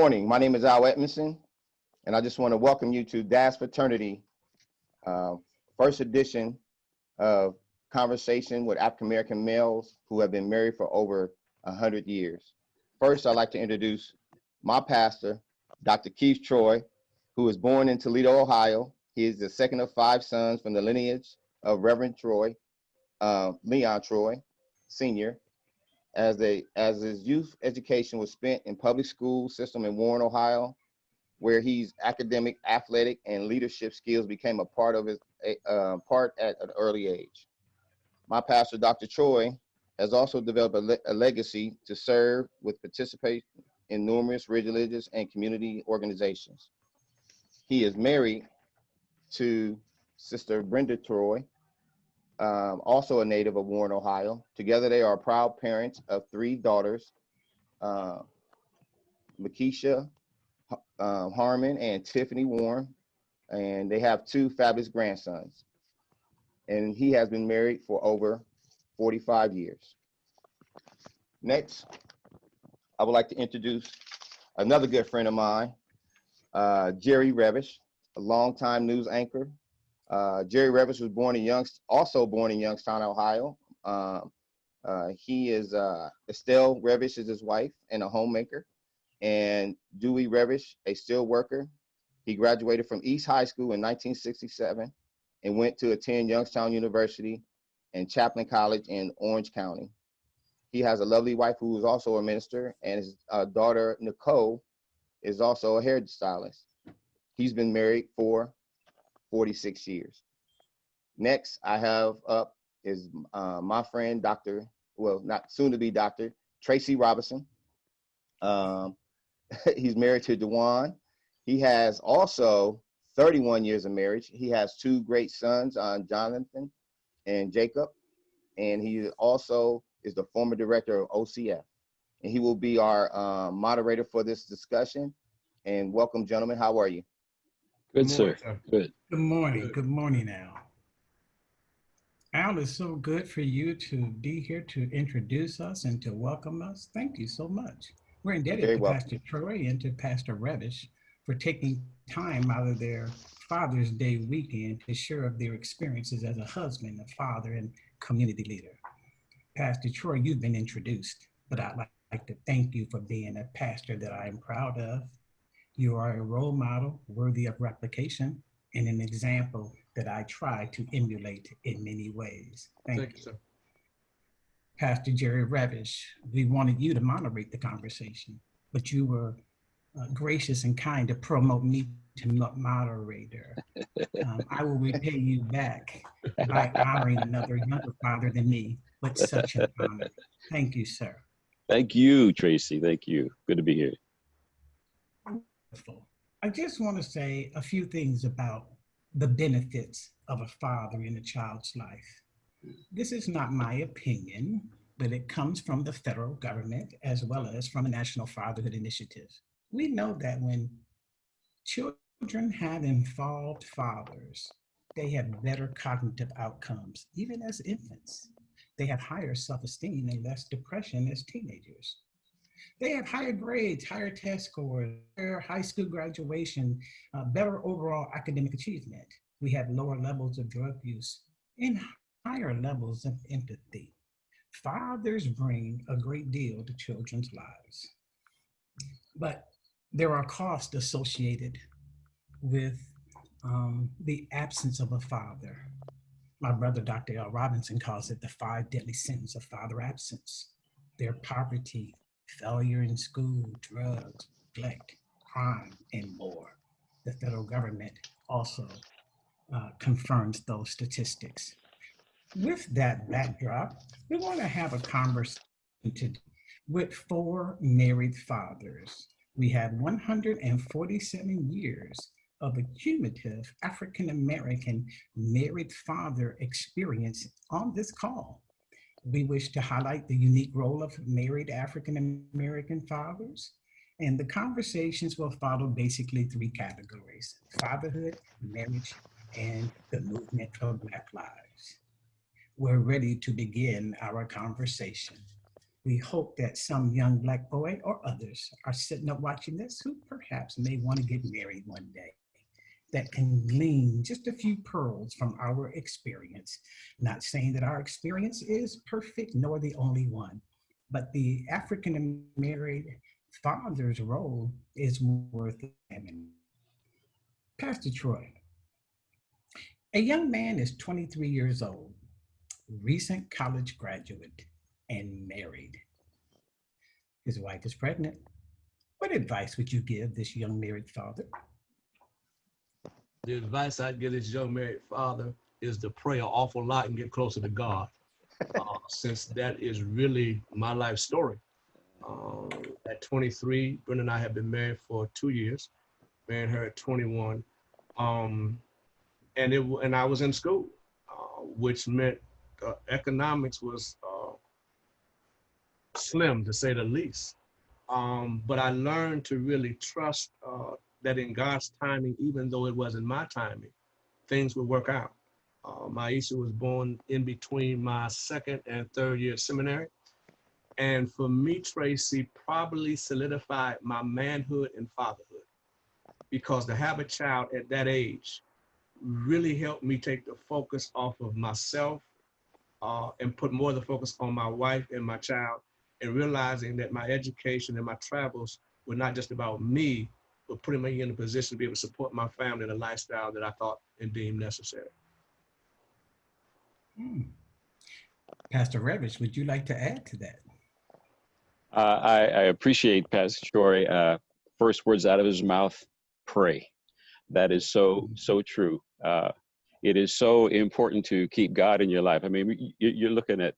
morning. My name is Al Edmondson, and I just want to welcome you to Fraternity, uh, first edition of Conversation with African American Males who have been married for over 100 years. First, I'd like to introduce my pastor, Dr. Keith Troy, who was born in Toledo, Ohio. He is the second of 5 sons from the lineage of Reverend Troy, Leon Troy, Sr., as his youth education was spent in public school system in Warren, Ohio, where his academic, athletic, and leadership skills became a part of his part at an early age. My pastor, Dr. Troy, has also developed a legacy to serve with participation in numerous religious and community organizations. He is married to Sister Brenda Troy, also a native of Warren, Ohio. Together, they are proud parents of 3 daughters, Makisha, Harmon, and Tiffany Warren, and they have 2 fabulous grandsons. And he has been married for over 45 years. Next, I would like to introduce another good friend of mine, Jerry Revish, a longtime news anchor. Jerry Revish was also born in Youngstown, Ohio. He is Estelle Revish is his wife and a homemaker, and Dewey Revish, a steel worker. He graduated from East High School in 1967 and went to attend Youngstown University and Chaplain College in Orange County. He has a lovely wife who is also a minister, and his daughter, Nicole, is also a hairstylist. He's been married for 46 years. Next, I have up is my friend, not soon to be Dr. Tracy Robinson. He's married to Dewan. He has also 31 years of marriage. He has 2 great sons, Jonathan and Jacob, and he also is the former director of OCF. And he will be our moderator for this discussion. And welcome, gentlemen. How are you? Good, sir. Good. Good morning. Good morning, Al. Al, it's so good for you to be here to introduce us and to welcome us. Thank you so much. We're indebted to Pastor Troy and to Pastor Revish for taking time out of their Father's Day weekend to share of their experiences as a husband, a father, and community leader. Pastor Troy, you've been introduced, but I'd like to thank you for being a pastor that I am proud of. You are a role model worthy of replication and an example that I try to emulate in many ways. Thank you. Sir. Pastor Jerry Revish, we wanted you to moderate the conversation, but you were gracious and kind to promote me to moderator. I will repay you back by honoring another younger father than me, but such an honor. Thank you, sir. Thank you, Tracy. Thank you. Good to be here. I just want to say a few things about the benefits of a father in a child's life. This is not my opinion, but it comes from the federal government as well as from a National Fatherhood Initiative. We know that when children have involved fathers, they have better cognitive outcomes, even as infants. They have higher self-esteem and less depression as teenagers. They have higher grades, higher test scores, higher high school graduation, better overall academic achievement. We have lower levels of drug use and higher levels of empathy. Fathers bring a great deal to children's lives. But there are costs associated with the absence of a father. My brother, Dr. L. Robinson, calls it the 5 deadly sins of father absence. They're poverty, failure in school, drugs, neglect, crime, and more. The federal government also confirms those statistics. With that backdrop, we want to have a conversation today with 4 married fathers. We have 147 years of a cumulative African-American married father experience on this call. We wish to highlight the unique role of married African-American fathers, and the conversations will follow basically 3 categories: fatherhood, marriage, and the movement for Black lives. We're ready to begin our conversation. We hope that some young Black boy or others are sitting up watching this who perhaps may want to get married one day, that can glean just a few pearls from our experience. Not saying that our experience is perfect nor the only one, but the African married father's role is worth examining. Pastor Troy, a young man is 23 years old, recent college graduate, and married. His wife is pregnant. What advice would you give this young married father? The advice I'd give this young married father is to pray an awful lot and get closer to God, since that is really my life story. At 23, Brenda and I have been married for 2 years, married her at 21. Um, and I was in school, which meant economics was slim, to say the least. But I learned to really trust that in God's timing, even though it wasn't my timing, things would work out. Maisha was born in between my second and third year of seminary. And for me, Tracy probably solidified my manhood and fatherhood, because to have a child at that age really helped me take the focus off of myself, and put more of the focus on my wife and my child, and realizing that my education and my travels were not just about me, but putting me in a position to be able to support my family in a lifestyle that I thought and deemed necessary. Hmm. Pastor Revis, would you like to add to that? I appreciate Pastor Troy. First words out of his mouth, pray. That is so true. It is so important to keep God in your life. I mean, you're looking at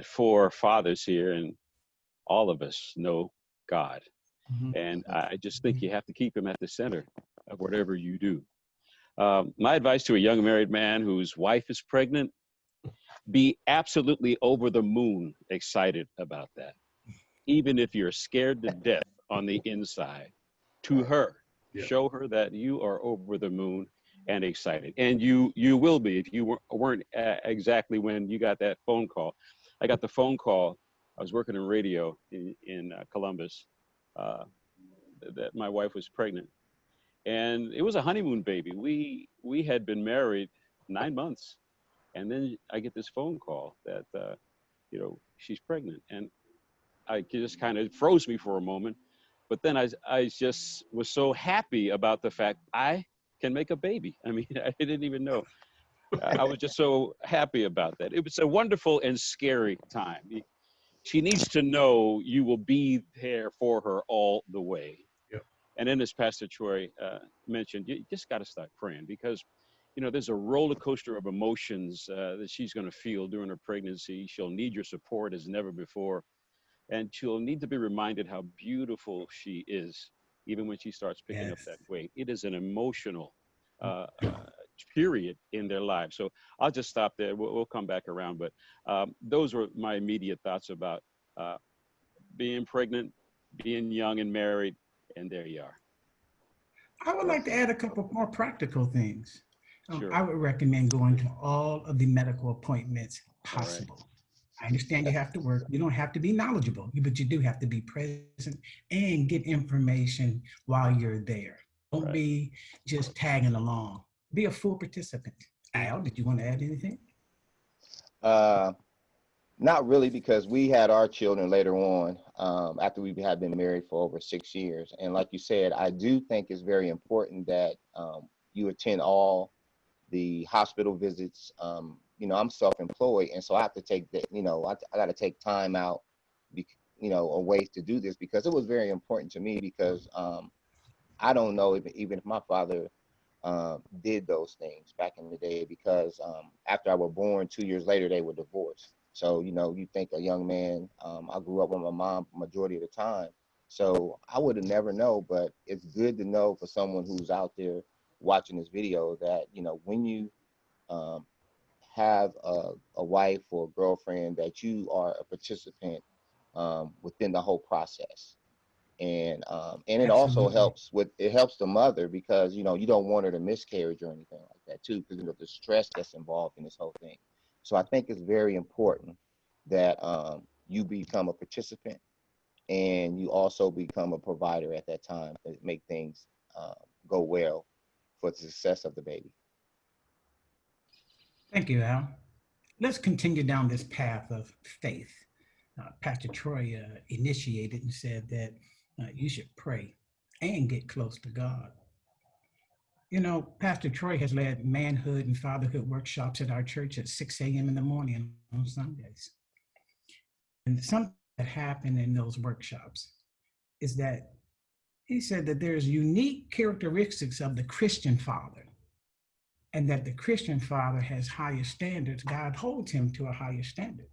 four fathers here, and all of us know God. Mm-hmm. And I just think you have to keep him at the center of whatever you do. My advice to a young married man whose wife is pregnant: be absolutely over the moon excited about that. Even if you're scared to death on the inside, to her, show her that you are over the moon and excited. And you will be if you weren't exactly when you got that phone call. I got the phone call. I was working in radio in Columbus, that my wife was pregnant. And it was a honeymoon baby. We had been married 9 months. And then I get this phone call that, she's pregnant. And I just kind of froze me for a moment. But then I just was so happy about the fact I can make a baby. I mean, I didn't even know. I was just so happy about that. It was a wonderful and scary time. She needs to know you will be there for her all the way. Yep. And then, as Pastor Troy mentioned, you just got to start praying, because, there's a roller coaster of emotions that she's going to feel during her pregnancy. She'll need your support as never before. And she'll need to be reminded how beautiful she is, even when she starts picking up that weight. It is an emotional period in their lives. So I'll just stop there. We'll come back around. But those were my immediate thoughts about being pregnant, being young and married, and there you are. I would like to add a couple more practical things. Sure. I would recommend going to all of the medical appointments possible. I understand you have to work. You don't have to be knowledgeable, but you do have to be present and get information while you're there. Don't be just tagging along. Be a full participant. Al, did you want to add anything? Not really, because we had our children later on, after we had been married for over 6 years. And like you said, I do think it's very important that you attend all the hospital visits. I'm self-employed, and so I have to take that, I got to take time out, a ways to do this, because it was very important to me, because I don't know even if my father did those things back in the day, because after I was born, 2 years later, they were divorced. So, you think a young man, I grew up with my mom majority of the time. So I would have never know, but it's good to know for someone who's out there watching this video that, when you have a wife or a girlfriend, that you are a participant within the whole process. And it also helps the mother, because, you don't want her to miscarriage or anything like that too, because, the stress that's involved in this whole thing. So I think it's very important that you become a participant, and you also become a provider at that time to make things go well for the success of the baby. Thank you, Al. Let's continue down this path of faith. Pastor Troy initiated and said that you should pray and get close to God. You know, Pastor Troy has led manhood and fatherhood workshops at our church at 6 a.m. in the morning on Sundays. And something that happened in those workshops is that he said that there's unique characteristics of the Christian father, and that the Christian father has higher standards. God holds him to a higher standard.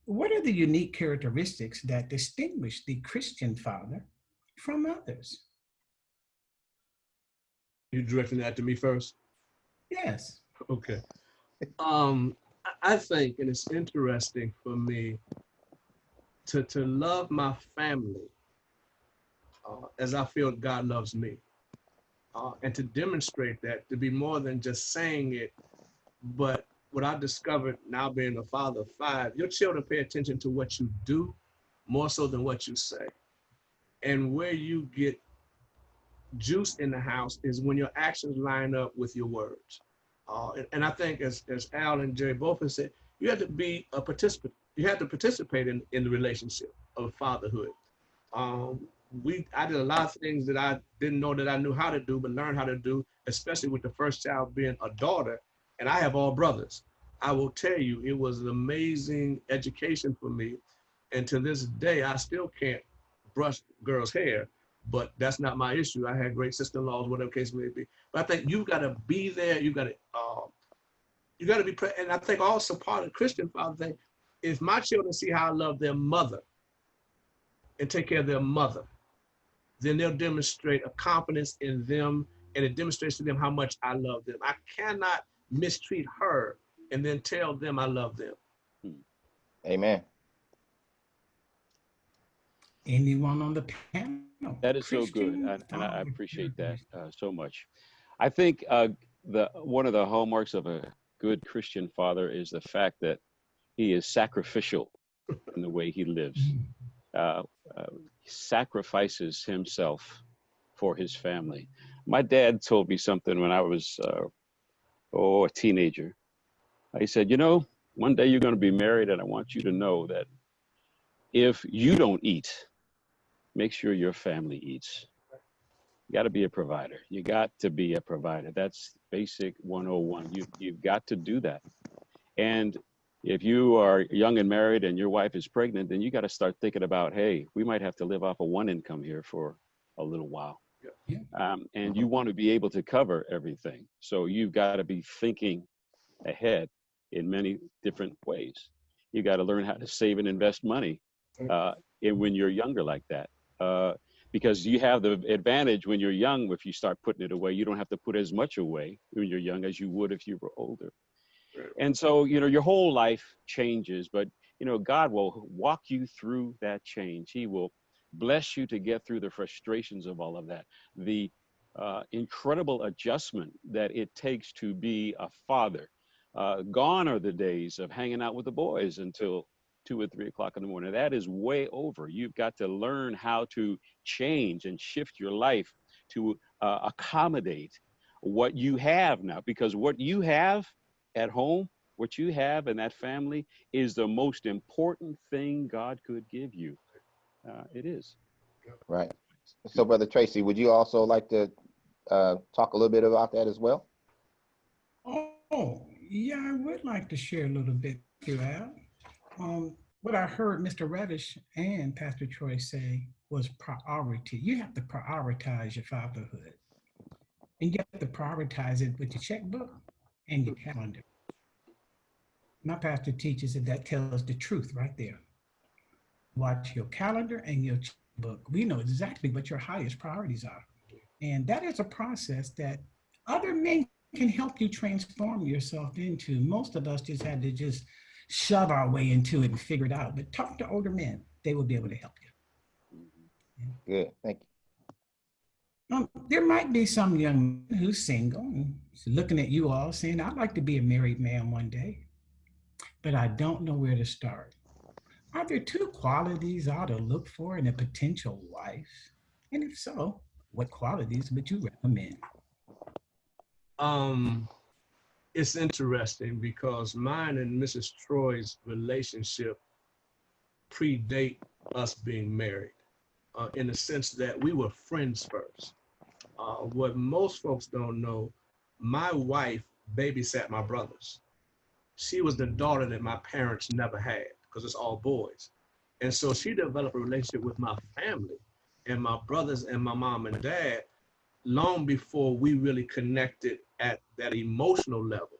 What are the unique characteristics that distinguish the Christian father from others? You directing that to me first? Yes. Okay. I think, and it's interesting for me to love my family as I feel God loves me, and to demonstrate that, to be more than just saying it, but what I discovered now being a father of 5, your children pay attention to what you do more so than what you say. And where you get juice in the house is when your actions line up with your words. And I think as Al and Jerry both have said, you have to be a participant. You have to participate in the relationship of fatherhood. I did a lot of things that I didn't know that I knew how to do, but learned how to do, especially with the first child being a daughter, and I have all brothers. I will tell you, it was an amazing education for me. And to this day, I still can't brush girls' hair, but that's not my issue. I had great sister-in-laws, whatever case may be. But I think you've got to be there. You got to be present. And I think also part of the Christian father thing, if my children see how I love their mother and take care of their mother, then they'll demonstrate a confidence in them, and it demonstrates to them how much I love them. I cannot mistreat her and then tell them I love them. Amen. Anyone on the panel? That is so good, and I appreciate that so much. I think one of the hallmarks of a good Christian father is the fact that he is sacrificial in the way he lives. He sacrifices himself for his family. My dad told me something when I was a teenager. He said, one day you're going to be married, and I want you to know that if you don't eat, make sure your family eats. You got to be a provider. You got to be a provider. That's basic 101. You've got to do that. And if you are young and married and your wife is pregnant, then you got to start thinking about, hey, we might have to live off of one income here for a little while. Yeah. And you want to be able to cover everything. So you've got to be thinking ahead in many different ways. You got to learn how to save and invest money when you're younger like that. Because you have the advantage when you're young, if you start putting it away, you don't have to put as much away when you're young as you would if you were older. And so, your whole life changes, but, God will walk you through that change. He will bless you to get through the frustrations of all of that. The incredible adjustment that it takes to be a father. Gone are the days of hanging out with the boys until 2 or 3 o'clock in the morning. That is way over. You've got to learn how to change and shift your life to accommodate what you have now, because what you have at home, what you have in that family is the most important thing God could give you. It is. Right. So, Brother Tracy, would you also like to talk a little bit about that as well? Oh, yeah, I would like to share a little bit with you, Al. What I heard Mr. Reddish and Pastor Troy say was priority. You have to prioritize your fatherhood. And you have to prioritize it with your checkbook and your calendar. My pastor teaches that tells the truth right there. Watch your calendar and your checkbook. We know exactly what your highest priorities are. And that is a process that other men can help you transform yourself into. Most of us just had to just shove our way into it and figure it out. But talk to older men. They will be able to help you. Good. Thank you. There might be some young man who's single and looking at you all saying, I'd like to be a married man one day, but I don't know where to start. Are there two qualities I ought to look for in a potential wife? And if so, what qualities would you recommend? Um, it's interesting because mine and Mrs. Troy's relationship predate us being married, in the sense that we were friends first. What most folks don't know, my wife babysat my brothers. She was the daughter that my parents never had because it's all boys. And so she developed a relationship with my family and my brothers and my mom and dad long before we really connected at that emotional level.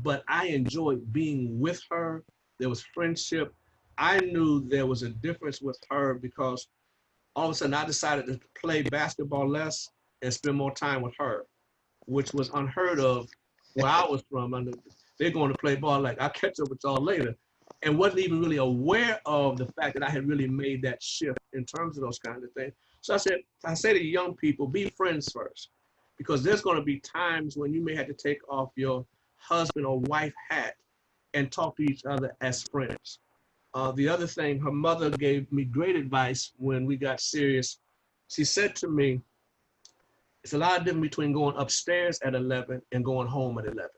But I enjoyed being with her. There was friendship. I knew there was a difference with her because all of a sudden I decided to play basketball less and spend more time with her, which was unheard of where I was from. And they're going to play ball like I'll catch up with y'all later. And wasn't even really aware of the fact that I had really made that shift in terms of those kind of things. So I say to young people, be friends first, because there's going to be times when you may have to take off your husband or wife hat and talk to each other as friends. The other thing, her mother gave me great advice when we got serious. She said to me, it's a lot of difference between going upstairs at 11 and going home at 11.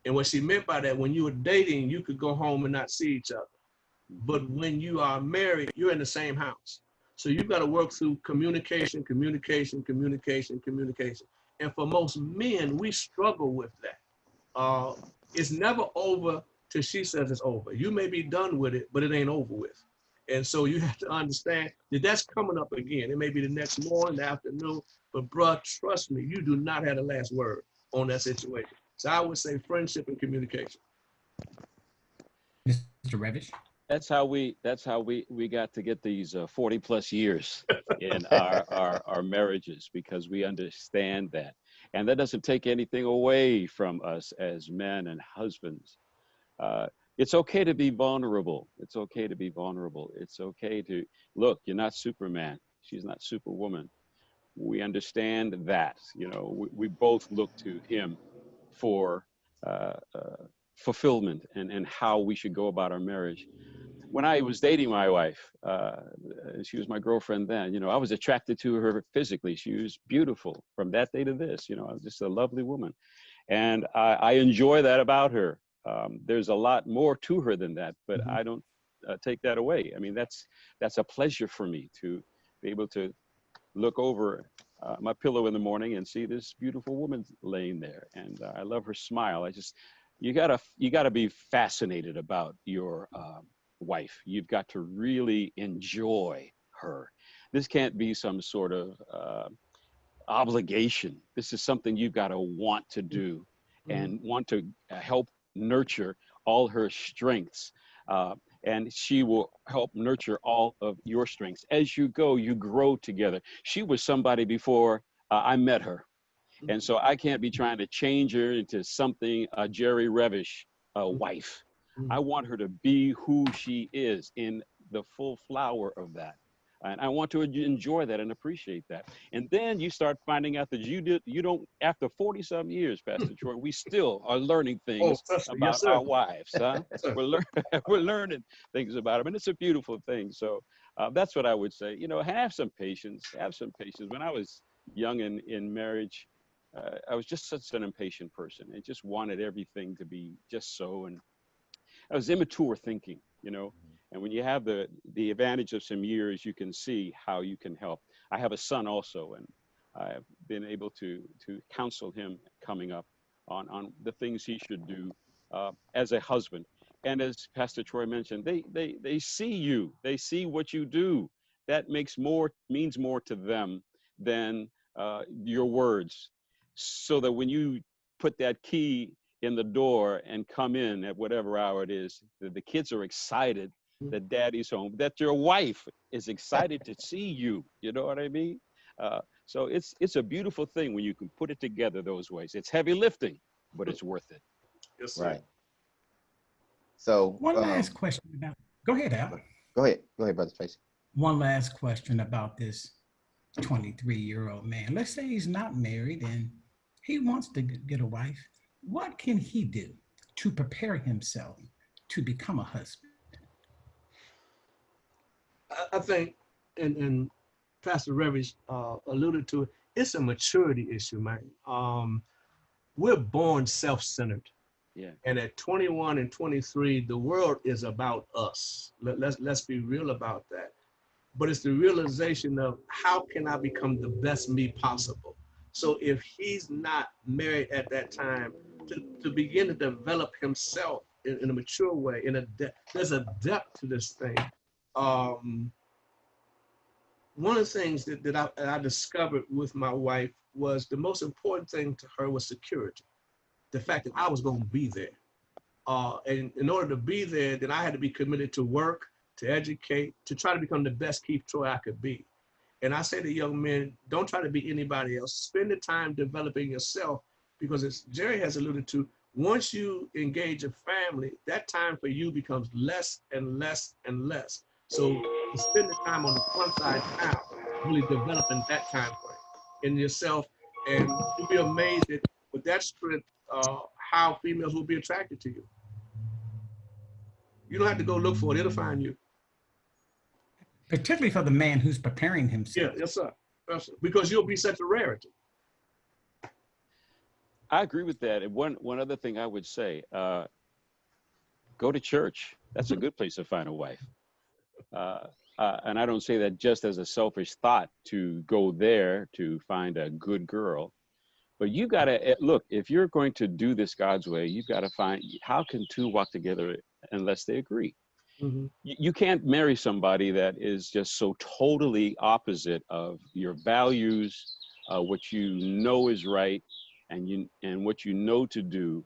And what she meant by that, when you were dating, you could go home and not see each other. But when you are married, you're in the same house. So you've got to work through communication, communication, communication, communication. And for most men, we struggle with that. Uh, it's never over till she says it's over. You may be done with it, but it ain't over with. And so you have to understand that that's coming up again. It may be the next morning, the afternoon, but bruh, trust me, you do not have the last word on that situation. So I would say friendship and communication. Mr. Revish? That's how we got to get these 40 plus years in our marriages, because we understand that. And that doesn't take anything away from us as men and husbands. It's okay to be vulnerable. It's okay to be vulnerable. It's okay to look, you're not Superman. She's not Superwoman. We understand that, we both look to him for fulfillment and how we should go about our marriage. When I was dating my wife, she was my girlfriend then, I was attracted to her physically. She was beautiful from that day to this, I was just a lovely woman. And I enjoy that about her. There's a lot more to her than that, but I don't take that away. I mean, that's a pleasure for me to be able to look over my pillow in the morning and see this beautiful woman laying there. And I love her smile. You gotta be fascinated about your wife. You've got to really enjoy her. This can't be some sort of obligation. This is something you've got to want to do and want to help nurture all her strengths. And she will help nurture all of your strengths. As you go, you grow together. She was somebody before I met her. And so I can't be trying to change her into something, a Jerry Revish wife. I want her to be who she is in the full flower of that. And I want to enjoy that and appreciate that. And then you start finding out that you don't, after 40 some years, Pastor Troy, we still are learning Oh, things trust me. Yes, about sir. our wives, huh? Yes, sir. We're learning things about them, and it's a beautiful thing. So that's what I would say. Have some patience. Have some patience. When I was young in marriage, I was just such an impatient person and just wanted everything to be just so. And I was immature thinking. And when you have the advantage of some years, you can see how you can help. I have a son also, and I've been able to counsel him coming up on the things he should do as a husband. And as Pastor Troy mentioned, they see you, they see what you do. That means more to them than your words. So that when you put that key in the door and come in at whatever hour it is, the kids are excited that daddy's home, that your wife is excited to see you. You know what I mean? So it's a beautiful thing when you can put it together those ways. It's heavy lifting, but it's worth it. Yes, sir. Right. So, One last question about, go ahead, Al. go ahead, Brother Tracy. One last question about this 23-year-old man. Let's say he's not married and he wants to get a wife. What can he do to prepare himself to become a husband? I think, and Pastor Revish alluded to it, it's a maturity issue, man. We're born self-centered. Yeah. And at 21 and 23, the world is about us. Let's be real about that. But it's the realization of how can I become the best me possible? So if he's not married at that time, to begin to develop himself in a mature way, there's a depth to this thing. One of the things that I discovered with my wife was the most important thing to her was security. The fact that I was going to be there. And in order to be there, then I had to be committed to work, to educate, to try to become the best Keith Troy I could be. And I say to young men, don't try to be anybody else. Spend the time developing yourself, because as Jerry has alluded to, once you engage a family, that time for you becomes less and less and less. So to spend the time on the front side now, really developing that time frame in yourself, and you'll be amazed at with that strength, how females will be attracted to you. You don't have to go look for it; it'll find you. Particularly for the man who's preparing himself. Yeah, yes, sir. Yes, sir. Because you'll be such a rarity. I agree with that. And one other thing I would say, go to church. That's a good place to find a wife. And I don't say that just as a selfish thought to go there to find a good girl. But you got to look, if you're going to do this God's way, you've got to find, how can two walk together unless they agree? Mm-hmm. You can't marry somebody that is just so totally opposite of your values, what you know is right, and what you know to do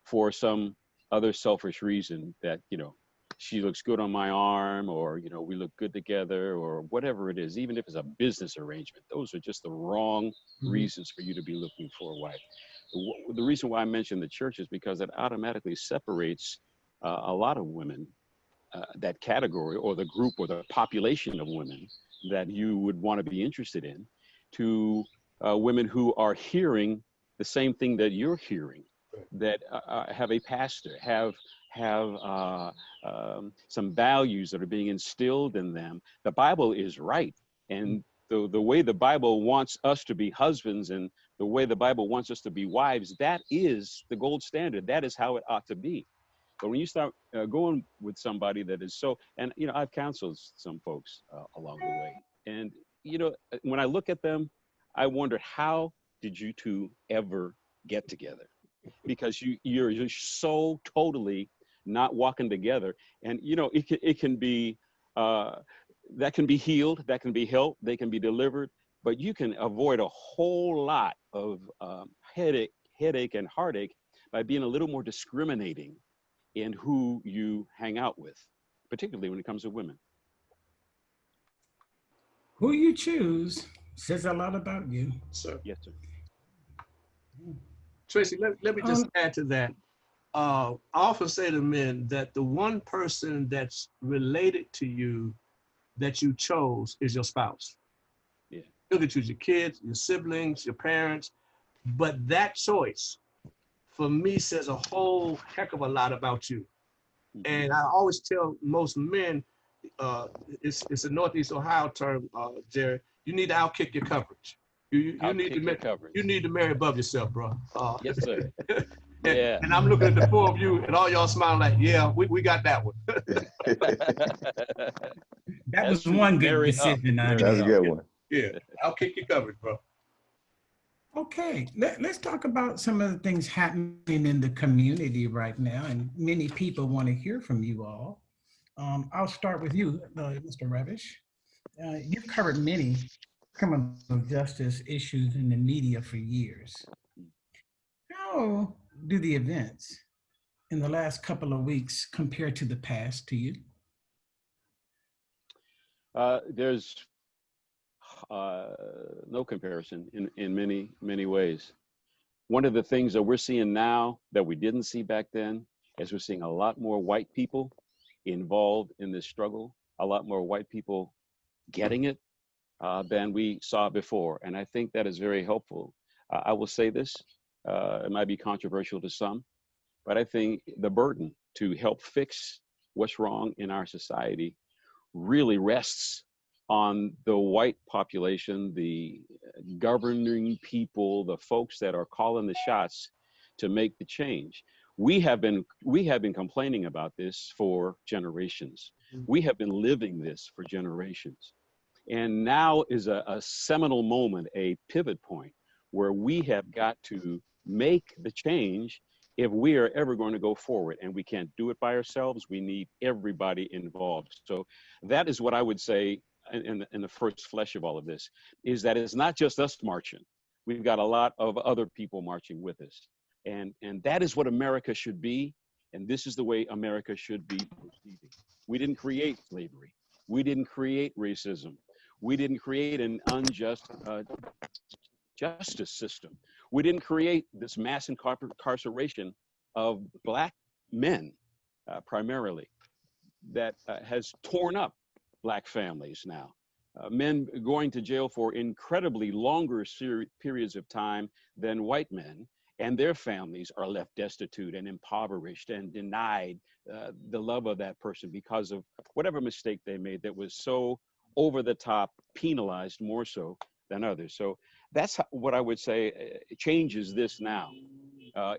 for some other selfish reason that, she looks good on my arm, or, we look good together, or whatever it is, even if it's a business arrangement. Those are just the wrong reasons for you to be looking for a wife. The reason why I mentioned the church is because it automatically separates a lot of women, that category or the group or the population of women that you would want to be interested in, to women who are hearing the same thing that you're hearing, that have a pastor, have some values that are being instilled in them. The Bible is right. And the way the Bible wants us to be husbands and the way the Bible wants us to be wives, that is the gold standard. That is how it ought to be. But when you start going with somebody that is so, and, I've counseled some folks along the way. And, when I look at them, I wonder, how did you two ever get together? Because you're just so totally not walking together. And, it can be, that can be healed, that can be helped, they can be delivered, but you can avoid a whole lot of headache and heartache by being a little more discriminating in who you hang out with, particularly when it comes to women. Who you choose says a lot about you. Sir. Yes, sir. Tracy, let me just add to that. I often say to men that the one person that's related to you that you chose is your spouse. Yeah. You can choose your kids, your siblings, your parents, but that choice for me says a whole heck of a lot about you. And I always tell most men, it's a Northeast Ohio term, Jerry, you need to outkick your coverage. You need to marry above yourself, bro. Yes, sir. Yeah. And I'm looking at the four of you and all y'all smiling like, yeah, we got that one. That was one good decision. That's a good one. Yeah, I'll kick your coverage, bro. Okay, let's talk about some of the things happening in the community right now, and many people want to hear from you all. I'll start with you, Mr. Revish. You've covered many criminal justice issues in the media for years. How do the events in the last couple of weeks compare to the past to you? There's no comparison in many, many ways. One of the things that we're seeing now that we didn't see back then is we're seeing a lot more white people involved in this struggle, a lot more white people getting it than we saw before. And I think that is very helpful. I will say this, it might be controversial to some, but I think the burden to help fix what's wrong in our society really rests on the white population, the governing people, the folks that are calling the shots to make the change. We have been complaining about this for generations. We have been living this for generations. And now is a seminal moment, a pivot point, where we have got to make the change if we are ever going to go forward. And we can't do it by ourselves. We need everybody involved. So that is what I would say in the first flesh of all of this, is that it's not just us marching. We've got a lot of other people marching with us. And that is what America should be. And this is the way America should be proceeding. We didn't create slavery. We didn't create racism. We didn't create an unjust justice system. We didn't create this mass incarceration of Black men, primarily, that has torn up Black families now. Men going to jail for incredibly longer periods of time than white men, and their families are left destitute and impoverished and denied the love of that person because of whatever mistake they made that was so over the top, penalized more so than others. So that's what I would say changes this now.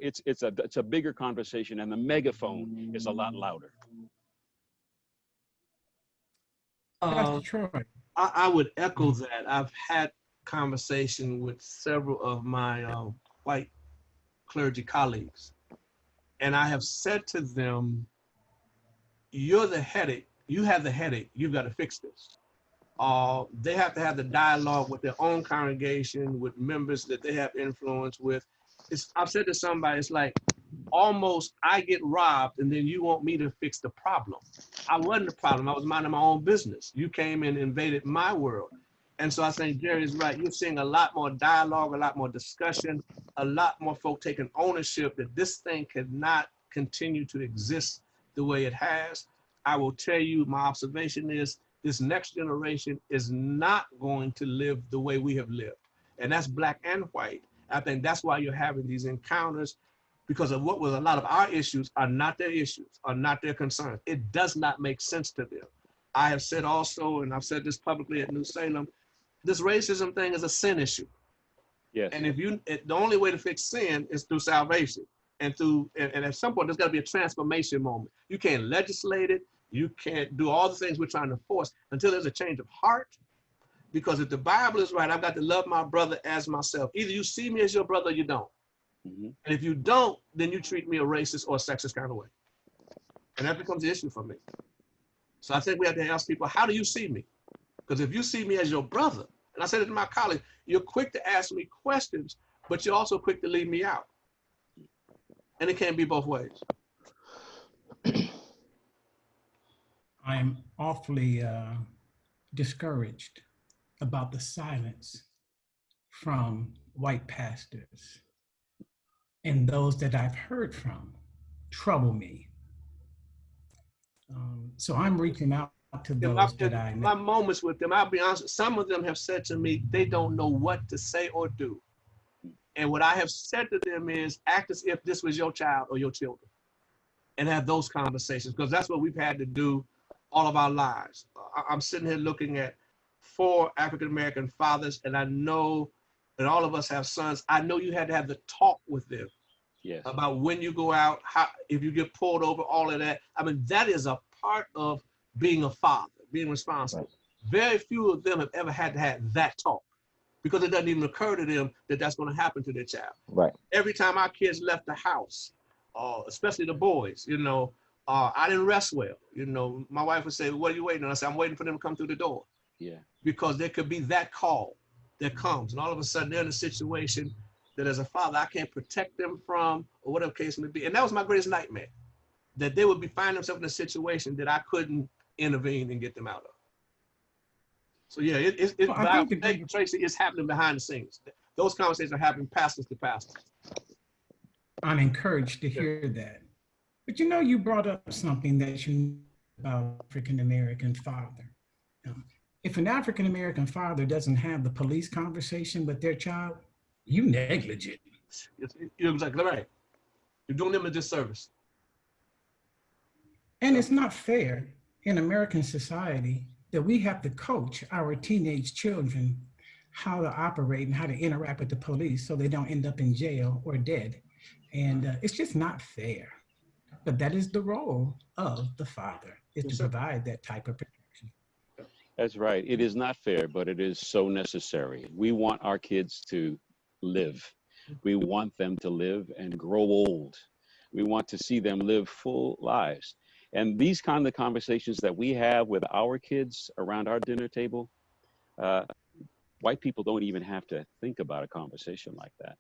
It's a bigger conversation, and the megaphone is a lot louder. Pastor Troy. I would echo that. I've had conversation with several of my white clergy colleagues, and I have said to them, you're the headache. You have the headache. You've got to fix this. They have to have the dialogue with their own congregation, with members that they have influence with. I've said to somebody, it's like almost I get robbed and then you want me to fix the problem. I wasn't the problem. I was minding my own business. You came and invaded my world. And so I think Jerry's right. You're seeing a lot more dialogue, a lot more discussion, a lot more folk taking ownership that this thing cannot continue to exist the way it has. I will tell you, my observation is this next generation is not going to live the way we have lived. And that's Black and white. I think that's why you're having these encounters, because of what was a lot of our issues are not their issues, are not their concerns. It does not make sense to them. I have said also, and I've said this publicly at New Salem, this racism thing is a sin issue. Yes. And the only way to fix sin is through salvation. And at some point, there's got to be a transformation moment. You can't legislate it. You can't do all the things we're trying to force until there's a change of heart. Because if the Bible is right, I've got to love my brother as myself. Either you see me as your brother or you don't. Mm-hmm. And if you don't, then you treat me a racist or a sexist kind of way. And that becomes the issue for me. So I think we have to ask people, how do you see me? Because if you see me as your brother, and I said it to my colleagues, you're quick to ask me questions, but you're also quick to leave me out. And it can't be both ways. I'm awfully discouraged about the silence from white pastors, and those that I've heard from trouble me. So I'm reaching out to those that I know. My moments with them, I'll be honest, some of them have said to me, they don't know what to say or do. And what I have said to them is act as if this was your child or your children and have those conversations, because that's what we've had to do all of our lives. I'm sitting here looking at 4 African-American fathers, and I know that all of us have sons. I know you had to have the talk with them. Yes. About when you go out, how, if you get pulled over, all of that. I mean, that is a part of being a father, being responsible. Right. Very few of them have ever had to have that talk, because it doesn't even occur to them that that's going to happen to their child. Right. Every time our kids left the house, especially the boys, I didn't rest well. My wife would say, "What are you waiting on?" I said, "I'm waiting for them to come through the door." Yeah. Because there could be that call that comes, and all of a sudden they're in a situation that as a father, I can't protect them from, or whatever case may be. And that was my greatest nightmare, that they would be finding themselves in a situation that I couldn't intervene and get them out of. So yeah, I think Tracy, it's happening behind the scenes. Those conversations are happening pastors to pastors. I'm encouraged to hear that. But you brought up something that you know about African-American father. If an African-American father doesn't have the police conversation with their child, you negligent. You're exactly right. You're doing them a disservice. And it's not fair in American society that we have to coach our teenage children how to operate and how to interact with the police so they don't end up in jail or dead. And it's just not fair. But that is the role of the father, is to Yes, sir. provide that type of protection. That's right. It is not fair, but it is so necessary. We want our kids to live. We want them to live and grow old. We want to see them live full lives. And these kind of conversations that we have with our kids around our dinner table, uh, white people don't even have to think about a conversation like that.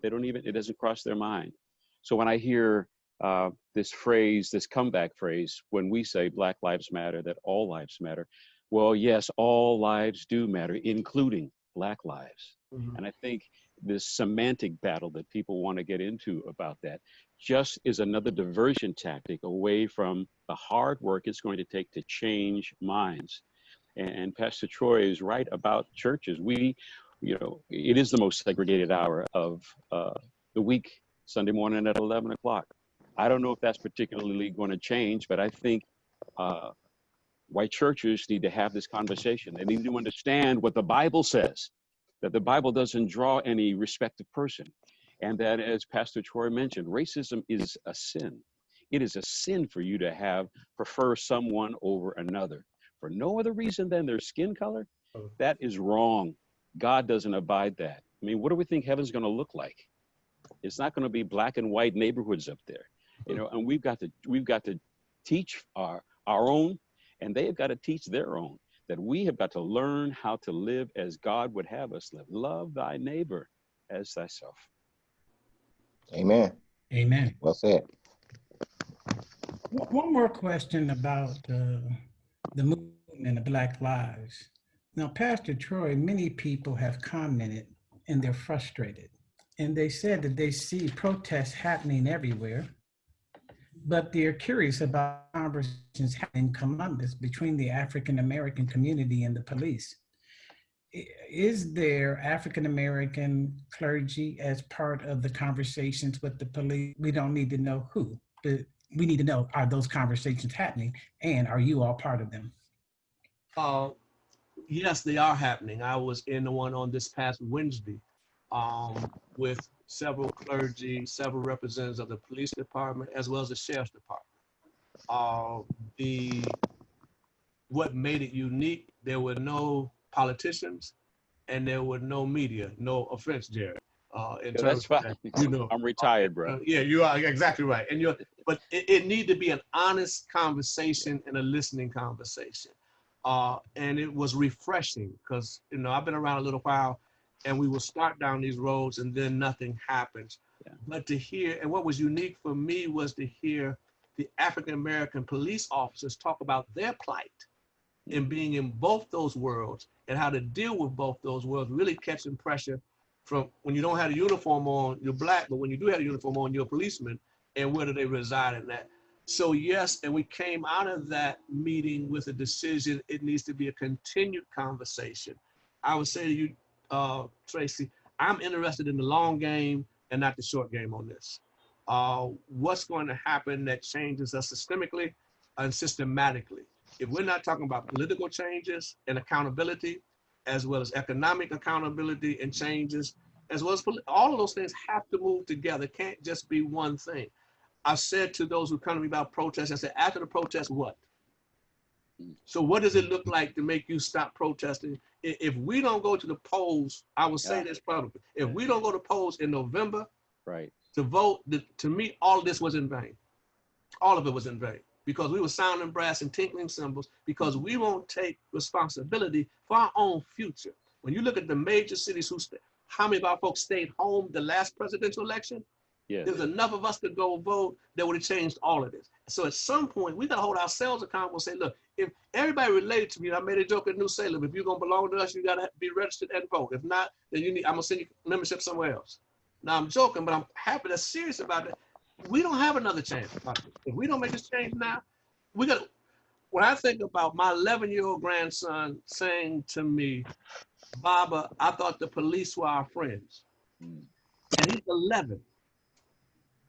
They don't even, it doesn't cross their mind. So when I hear this phrase, this comeback phrase, when we say Black Lives Matter, that all lives matter, well, yes, all lives do matter, including Black lives. Mhm. And I think this semantic battle that people want to get into about that just is another diversion tactic away from the hard work it's going to take to change minds. And Pastor Troy is right about churches. It is the most segregated hour of the week, Sunday morning at 11 o'clock. I don't know if that's particularly going to change, but I think uh, white churches need to have this conversation. They need to understand what the Bible says, that the Bible doesn't draw any respective person. And that, as Pastor Troy mentioned, racism is a sin. It is a sin for you to prefer someone over another for no other reason than their skin color. That is wrong. God doesn't abide that. I mean, what do we think heaven's going to look like? It's not going to be black and white neighborhoods up there, and we've got to teach our own, and they have got to teach their own, that we have got to learn how to live as God would have us live. Love thy neighbor as thyself. Amen. Amen. Well said. One more question about the movement of Black Lives. Now, Pastor Troy, many people have commented and they're frustrated. And they said that they see protests happening everywhere, but they're curious about conversations happening in Columbus between the African American community and the police. Is there African American clergy as part of the conversations with the police? We don't need to know who, but we need to know, are those conversations happening, and are you all part of them? Uh, yes, they are happening. I was in the one on this past Wednesday with several clergy, several representatives of the police department, as well as the sheriff's department. The what made it unique, there were no politicians and there were no media. No offense, Jared. In Yeah, terms that's of fine. that, you know. I'm retired, bro. Yeah, you are exactly right. But it need to be an honest conversation and a listening conversation. And it was refreshing because, I've been around a little while and we will start down these roads and then nothing happens. Yeah. But to hear, and what was unique for me was to hear the African-American police officers talk about their plight in being in both those worlds and how to deal with both those worlds, really catching pressure from when you don't have a uniform on, you're black, but when you do have a uniform on, you're a policeman, and where do they reside in that? So yes, and we came out of that meeting with a decision, it needs to be a continued conversation. I would say to you, Tracy, I'm interested in the long game and not the short game on this. What's going to happen that changes us systemically and systematically? If we're not talking about political changes and accountability, as well as economic accountability and changes, as well as all of those things have to move together. It can't just be one thing. I've said to those who come to me about protests, I said, after the protest, what? So what does it look like to make you stop protesting? If we don't go to the polls, I will say this publicly, if we don't go to polls in November Right. to vote, to me, all of this was in vain. All of it was in vain because we were sounding brass and tinkling cymbals because we won't take responsibility for our own future. When you look at the major cities how many of our folks stayed home the last presidential election? Yeah. There's enough of us to go vote that would have changed all of this. So at some point, we got to hold ourselves accountable and say, look, if everybody related to me, I made a joke at New Salem, if you're going to belong to us, you got to be registered and vote. If not, then I'm going to send you membership somewhere else. Now I'm joking, but I'm happy, that's serious about it. We don't have another chance. If we don't make this change now, when I think about my 11-year-old grandson saying to me, Baba, I thought the police were our friends. And he's 11.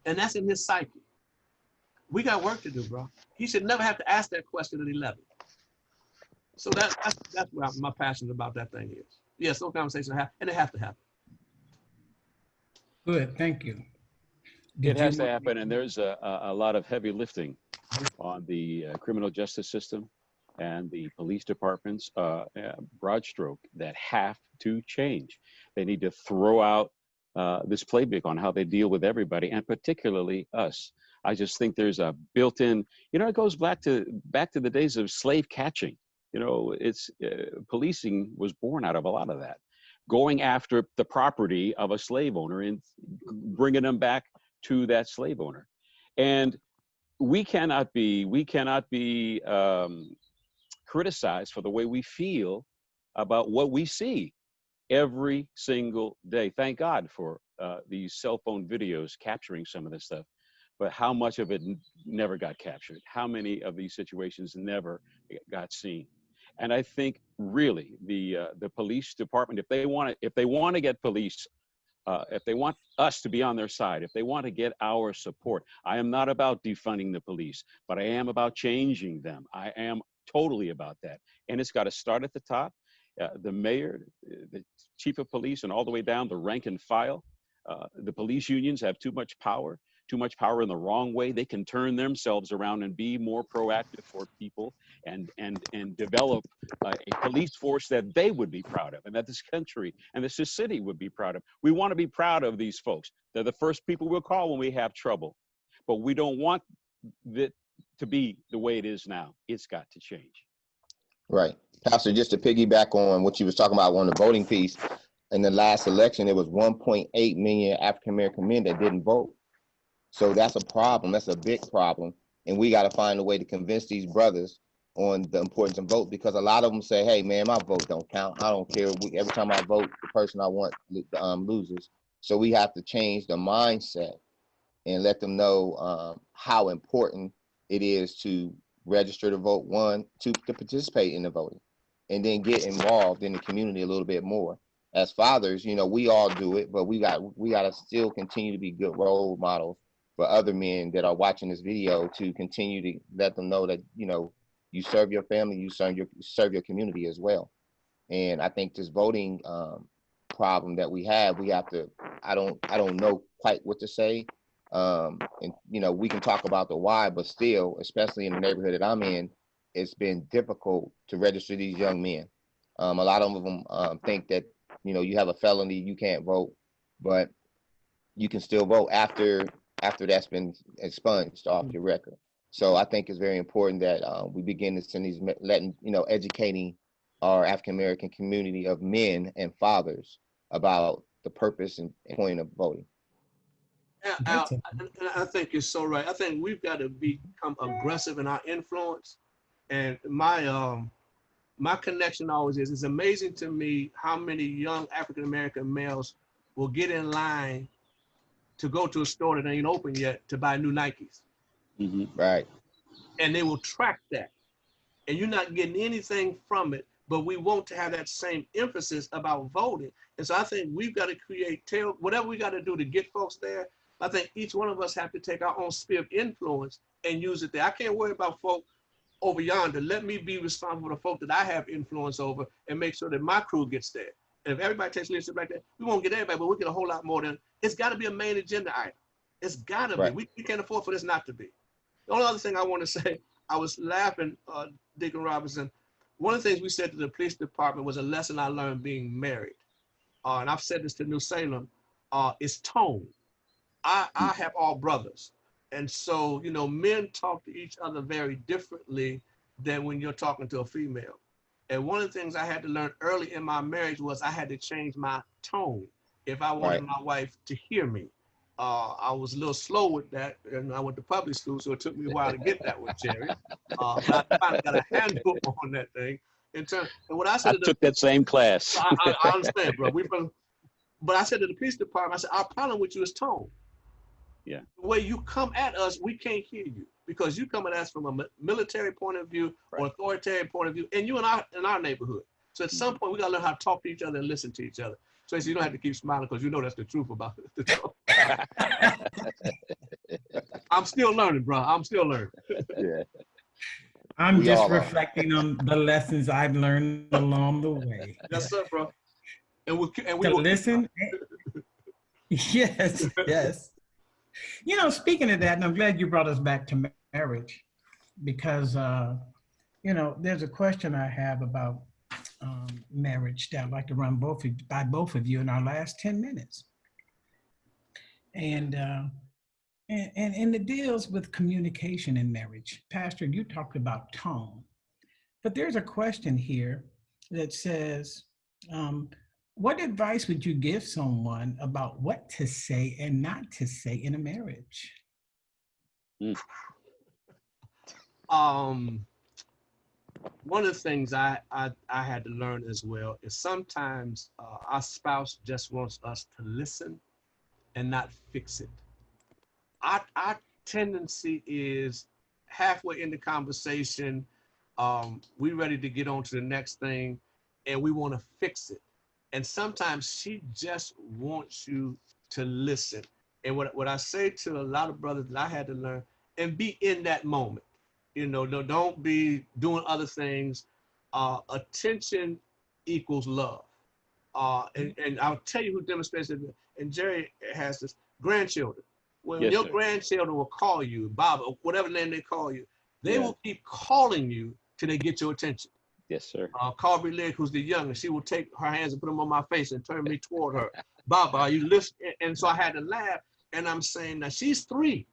And that's in his psyche. We got work to do, bro. He should never have to ask that question at 11. So that's what my passion about that thing is. Yes, those conversations happen, and they have to happen. Good, thank you. It Did has you to happen, and there's a lot of heavy lifting on the criminal justice system and the police departments, broad stroke, that have to change. They need to throw out this playbook on how they deal with everybody, and particularly us. I just think there's a built-in, it goes back to the days of slave catching. It's policing was born out of a lot of that, going after the property of a slave owner and bringing them back to that slave owner. And we cannot be criticized for the way we feel about what we see every single day. Thank God for these cell phone videos capturing some of this stuff, but how much of it never got captured? How many of these situations never got seen? And I think really the police department, if they want to get police, if they want us to be on their side, if they want to get our support, I am not about defunding the police, but I am about changing them. I am totally about that. And it's got to start at the top, the mayor, the chief of police, and all the way down the rank and file. The police unions have too much power in the wrong way. They can turn themselves around and be more proactive for people and develop a police force that they would be proud of, and that this country and this city would be proud of. We want to be proud of these folks. They're the first people we'll call when we have trouble, but we don't want it to be the way it is now. It's got to change. Right. Pastor, just to piggyback on what you was talking about on the voting piece, in the last election, there was 1.8 million African-American men that didn't vote. So that's a problem. That's a big problem. And we got to find a way to convince these brothers on the importance of vote, because a lot of them say, hey, man, my vote don't count. I don't care. Every time I vote, the person I want loses. So we have to change the mindset and let them know how important it is to register to vote, one, to participate in the voting, and then get involved in the community a little bit more. As fathers, we all do it, but we got to still continue to be good role models for other men that are watching this video, to continue to let them know that, you serve your family, you serve your community as well. And I think this voting problem that we have to, I don't know quite what to say. And, we can talk about the why, but still, especially in the neighborhood that I'm in, it's been difficult to register these young men. A lot of them think that, you have a felony, you can't vote, but you can still vote after that's been expunged off your record. So I think it's very important that we begin to send these, educating our African-American community of men and fathers about the purpose and point of voting. Yeah, I think you're so right. I think we've got to become aggressive in our influence. And my connection always is, it's amazing to me how many young African-American males will get in line to go to a store that ain't open yet to buy new Nikes. Mm-hmm. Right. And they will track that. And you're not getting anything from it, but we want to have that same emphasis about voting. And so I think we've got to whatever we got to do to get folks there. I think each one of us have to take our own sphere of influence and use it there. I can't worry about folk over yonder. Let me be responsible for the folk that I have influence over and make sure that my crew gets there. And if everybody takes leadership like that, we won't get everybody, but we'll get a whole lot more than, it's got to be a main agenda item. It's got to be. We can't afford for this not to be. The only other thing I want to say, I was laughing, Deacon Robinson. One of the things we said to the police department was a lesson I learned being married. And I've said this to New Salem, is tone. I have all brothers. And so, men talk to each other very differently than when you're talking to a female. And one of the things I had to learn early in my marriage was I had to change my tone if I wanted my wife to hear me. I was a little slow with that, and I went to public school, so it took me a while to get that one, Jerry. But I finally got a handle on that thing. And what I said, I took that same class. I understand, bro. But I said to the police department, I said, our problem with you is tone. Yeah. The way you come at us, we can't hear you because you come at us from a military point of view or authoritarian point of view, and you in our neighborhood. So at some point, we got to learn how to talk to each other and listen to each other. Tracy, you don't have to keep smiling because you know that's the truth about the talk. I'm still learning, bro. I'm still learning. Yeah. I'm We just all are. reflecting on the lessons I've learned along the way. Yes, sir, bro. And we To will keep listen. Yes, yes. You know, speaking of that, and I'm glad you brought us back to marriage, because you know, there's a question I have about marriage that I'd like to run by both of you in our last 10 minutes. And and it deals with communication in marriage. Pastor, you talked about tone, but there's a question here that says, what advice would you give someone about what to say and not to say in a marriage? One of the things I had to learn as well is sometimes our spouse just wants us to listen and not fix it. Our tendency is halfway in the conversation, we ready to get on to the next thing, and we want to fix it. And sometimes she just wants you to listen. And what I say to a lot of brothers that I had to learn, and be in that moment. You know, don't be doing other things. Attention equals love. And I'll tell you who demonstrates it. And Jerry has this, grandchildren. When Yes, your sir. grandchildren will call you, Bob, or whatever name they call you, they Yeah. will keep calling you till they get your attention. Yes, sir. Carberry Lake, who's the youngest, she will take her hands and put them on my face and turn me toward her. Baba, are you listening? And so I had to laugh. And I'm saying, now she's 3,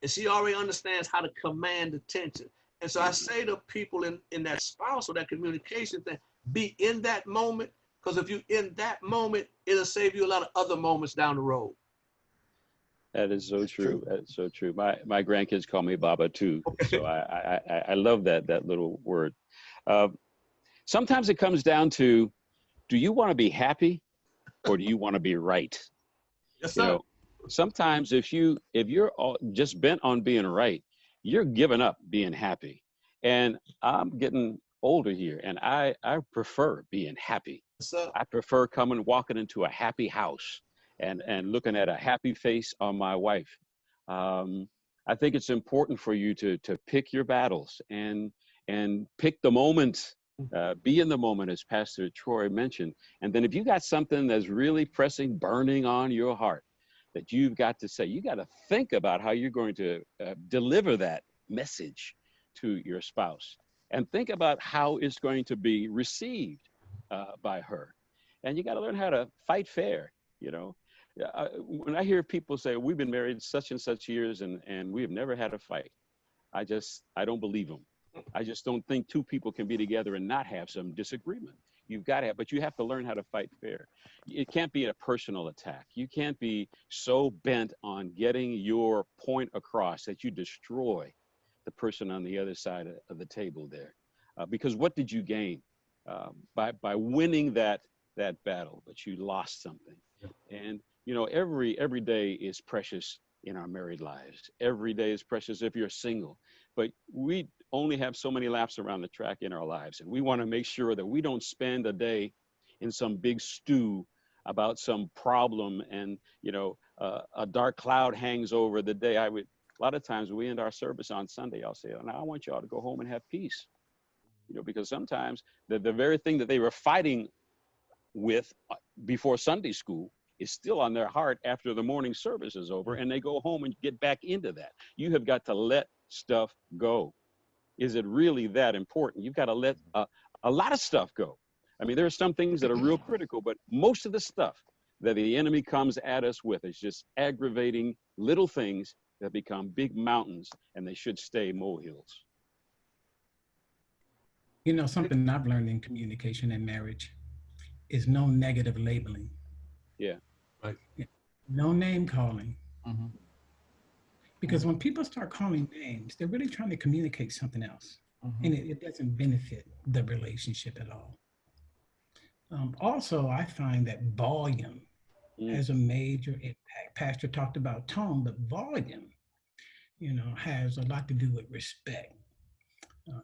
and she already understands how to command attention. And so I say to people in that spouse or that communication thing, be in that moment, because if you're in that moment, it'll save you a lot of other moments down the road. That is so true. That's so true. My grandkids call me Baba too. So I love that little word. Sometimes it comes down to, do you want to be happy or do you want to be right? Yes, You sir. know, sometimes if you're just bent on being right, you're giving up being happy. And I'm getting older here, and I prefer being happy. Yes, sir. I prefer walking into a happy house and looking at a happy face on my wife. I think it's important for you to pick your battles and pick the moment, be in the moment, as Pastor Troy mentioned. And then if you got something that's really pressing, burning on your heart, that you've got to say, you got to think about how you're going to deliver that message to your spouse, and think about how it's going to be received by her. And you got to learn how to fight fair. You know, when I hear people say, we've been married such and such years and we have never had a fight, I don't believe them. I just don't think two people can be together and not have some disagreement. You've got to have, but you have to learn how to fight fair. It can't be a personal attack. You can't be so bent on getting your point across that you destroy the person on the other side of the table there. Because what did you gain by winning that battle? But you lost something. And you know, every day is precious in our married lives. Every day is precious if you're single. But we only have so many laps around the track in our lives, and we want to make sure that we don't spend a day in some big stew about some problem, and you know, a dark cloud hangs over the day. A lot of times we end our service on Sunday, I'll say, now I want y'all to go home and have peace. You know, because sometimes the very thing that they were fighting with before Sunday school is still on their heart after the morning service is over, and they go home and get back into that. You have got to let stuff go. Is it really that important? You've got to let a lot of stuff go. I mean, there are some things that are real critical, but most of the stuff that the enemy comes at us with is just aggravating little things that become big mountains, and they should stay molehills. You know, something I've learned in communication and marriage is no negative labeling. Yeah. Right. No name calling. Mm-hmm. Because when people start calling names, they're really trying to communicate something else. Mm-hmm. And it doesn't benefit the relationship at all. Also, I find that volume has a major impact. Pastor talked about tone, but volume, you know, has a lot to do with respect.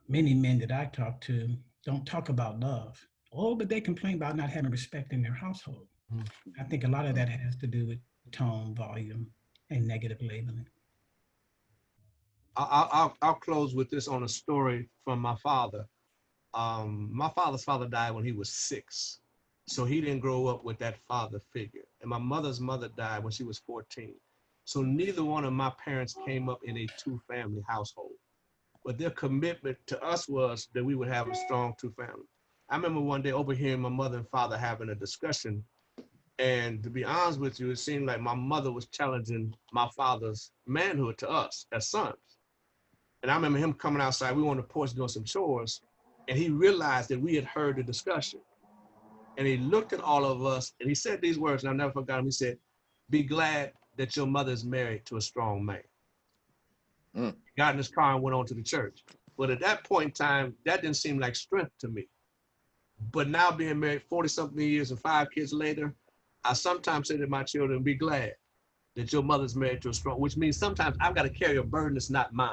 Many men that I talk to don't talk about love Oh, but they complain about not having respect in their household. Mhm. I think a lot of that has to do with tone, volume, and negative labeling. I'll close with this on a story from my father. My father's father died when he was 6. So he didn't grow up with that father figure. And my mother's mother died when she was 14. So neither one of my parents came up in a two-family household. But their commitment to us was that we would have a strong two-family. I remember one day overhearing my mother and father having a discussion. And to be honest with you, it seemed like my mother was challenging my father's manhood to us as sons. And I remember him coming outside. We were on the porch doing some chores, and he realized that we had heard the discussion. And he looked at all of us, and he said these words, and I'll never forget them. He said, "Be glad that your mother is married to a strong man." Mm. Got in his car and went on to the church. But at that point in time, that didn't seem like strength to me. But now being married 40-something years and 5 kids later, I sometimes say to my children, "Be glad that your mother's married to a strong," which means sometimes I've got to carry a burden that's not mine.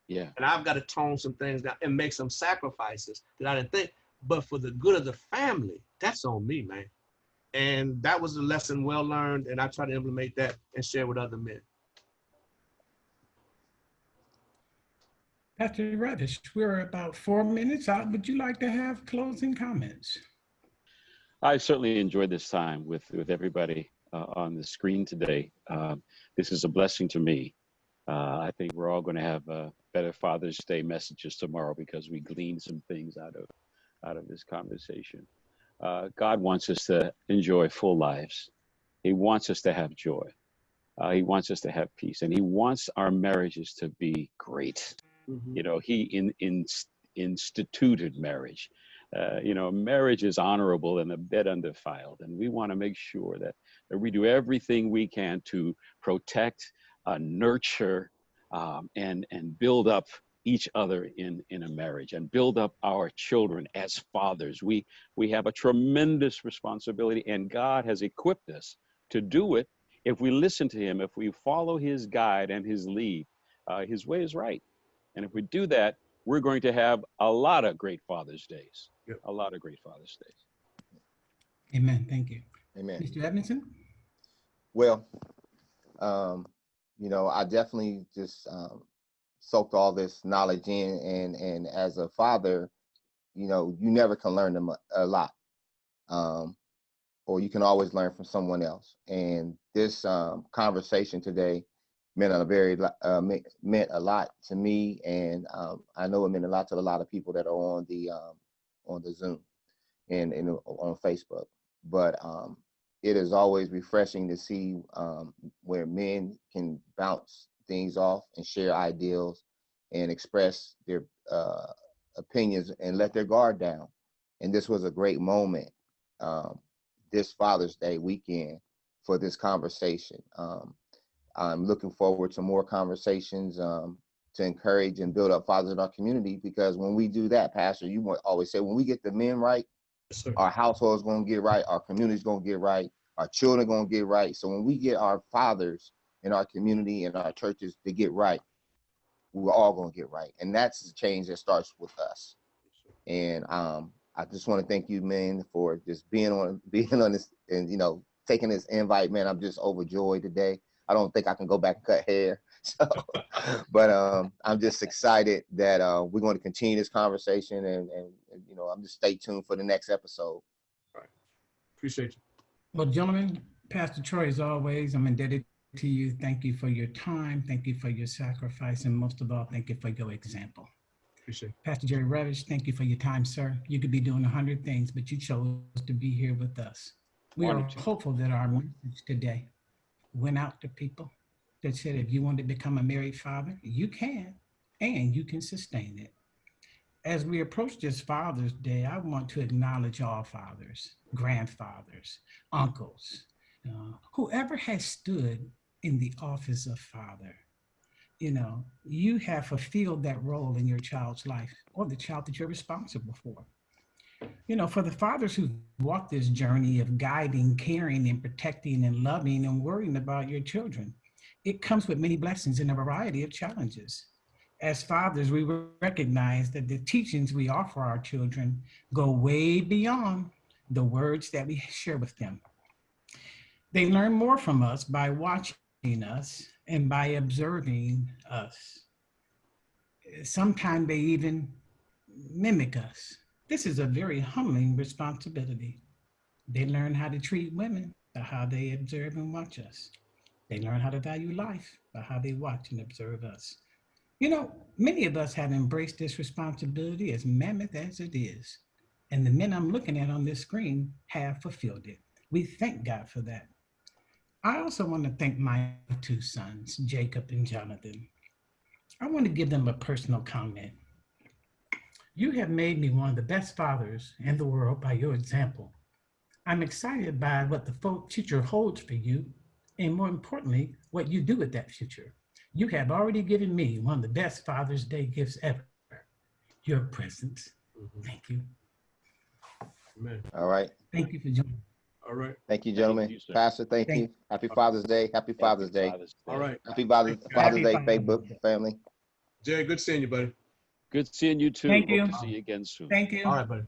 Yeah. And I've got to tone some things down and make some sacrifices that I didn't think. But for the good of the family, that's on me, man. And that was a lesson well learned, and I try to implement that and share with other men. Pastor Reddish, we're about 4 minutes out. Would you like to have closing comments? I certainly enjoyed this time with everybody on the screen today. This is a blessing to me. I think we're all going to have better Father's Day messages tomorrow because we gleaned some things out of this conversation. God wants us to enjoy full lives. He wants us to have joy. He wants us to have peace, and he wants our marriages to be great. Mm-hmm. You know, he instituted marriage. You know, marriage is honorable and the bed undefiled, and we want to make sure that we do everything we can to protect, nurture, and build up each other in a marriage, and build up our children as fathers. We have a tremendous responsibility, and God has equipped us to do it if we listen to him, if we follow his guide and his lead. His way is right. And if we do that, we're going to have a lot of great Father's Days. Yep. A lot of great Father's Days. Amen. Thank you. Amen. Mr. Edmondson? Well, I definitely just soaked all this knowledge in, and as a father, you never can learn a lot, or you can always learn from someone else. And this conversation today meant meant a lot to me, and I know it meant a lot to a lot of people that are on the Zoom and on Facebook. But it is always refreshing to see where men can bounce things off and share ideals and express their opinions and let their guard down. And this was a great moment, this Father's Day weekend, for this conversation. I'm looking forward to more conversations to encourage and build up fathers in our community, because when we do that, Pastor, you always say, when we get the men right, Yes, sir. our household's going to get right, our community's going to get right, our children going to get right. So when we get our fathers in our community and our churches to get right, we're all going to get right. And that's the change that starts with us. And I just want to thank you, man, for just being on this, and taking this invite, man. I'm just overjoyed today. I don't think I can go back and cut hair. So, but I'm just excited that we're going to continue this conversation, and I'm just stay tuned for the next episode. Right. Appreciate you. Well, gentlemen, Pastor Troy, as always, I'm indebted to you. Thank you for your time. Thank you for your sacrifice. And most of all, thank you for your example. Appreciate it. Pastor Jerry Reddish, thank you for your time, sir. You could be doing 100 things, but you chose to be here with us. We are hopeful that our message today went out to people that said, if you want to become a married father, you can, and you can sustain it. As we approach this Father's Day, I want to acknowledge all fathers, grandfathers, uncles, whoever has stood in the office of father. You have fulfilled that role in your child's life, or the child that you're responsible for. For the fathers who walk this journey of guiding, caring, and protecting, and loving, and worrying about your children, it comes with many blessings and a variety of challenges. As fathers, we recognize that the teachings we offer our children go way beyond the words that we share with them. They learn more from us by watching us and by observing us. Sometimes they even mimic us. This is a very humbling responsibility. They learn how to treat women by how they observe and watch us. They learn how to value life by how they watch and observe us. You know, many of us have embraced this responsibility as mammoth as it is. And the men I'm looking at on this screen have fulfilled it. We thank God for that. I also want to thank my two sons, Jacob and Jonathan. I want to give them a personal comment. You have made me one of the best fathers in the world by your example. I'm excited by what the future holds for you, and more importantly, what you do with that future. You have already given me one of the best Father's Day gifts ever, your presence. Thank you. Amen. All right. Thank you for joining. All right. Thank you, gentlemen. you, sir. Pastor, thank Thank you. Happy Father's Day. Happy Father's Day. All right. Happy Father's Happy Day, Father's Facebook Day. family. Jerry, good seeing you, buddy. Good seeing you too. Thank Hope you. to see you again soon. Thank you. All right, buddy.